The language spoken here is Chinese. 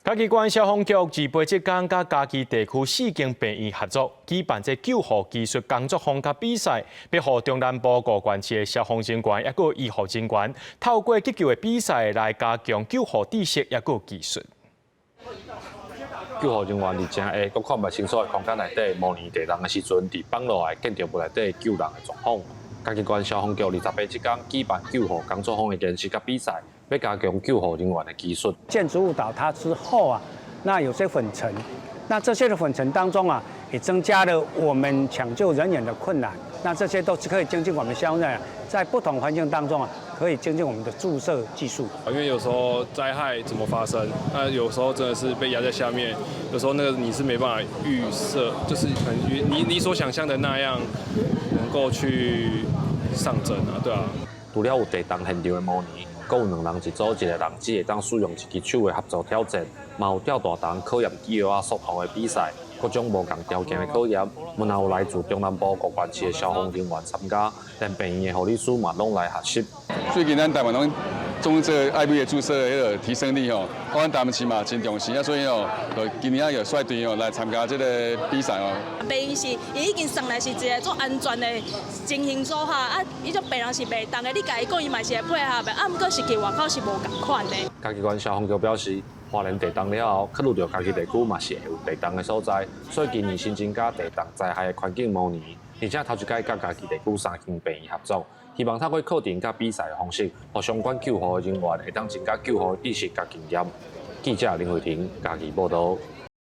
嘉义县消防局自八浙港甲嘉义地区4间病院合作，举办这救护技术工作坊甲比赛，要予中南部各县市的消防人员也有医护人员，透过急救的比赛来加强救护知识也有技术。救护人员伫正下，搁看不清楚的空间内底模拟地震的时阵，伫放落来建筑物内底救人的状况。嘉义县消防局28日港举办救护工作坊的演习甲比赛。 要加强救护人员的技术。建筑物倒塌之后啊，那有些粉尘，那这些的粉尘当中啊，也增加了我们抢救人员的困难。那这些都是可以精进我们消防人员在不同环境当中啊，可以精进我们的注射技术。因为有时候灾害怎么发生，那有时候真的是被压在下面，有时候那个你是没办法预设，就是可能你所想象的那样能够去上阵啊，对啊。除了有地震现场的模拟。 阁有2人一组，一个人只会当使用一支手的合作挑战，嘛有吊大重考验肌肉速度的比赛，各种无共条件的考验，也有来自中南部各县市的消防人员参加，连病院的护理师嘛拢来学习。最近咱台湾拢种这个 IV 的注射的迄个提升力吼，我台湾市嘛真重视啊，所以哦，今年有率队哦来参加这个比赛哦。病院是伊已经送来是一个做安全的情形组合啊，伊种病人是袂当的，你家己讲伊嘛是会配合的，啊，毋过是去外口是无共款的。嘉义县消防局表示，花莲地震了后，考虑到嘉义地区嘛是会有地震的所在，所以今年新增加地震灾害的环境模拟，而且头一届甲嘉义地区3间病院合作。 希望透过课程甲比赛的方式，互相关救护人员会当增加救护知识甲经验。记者林慧婷，嘉义报道。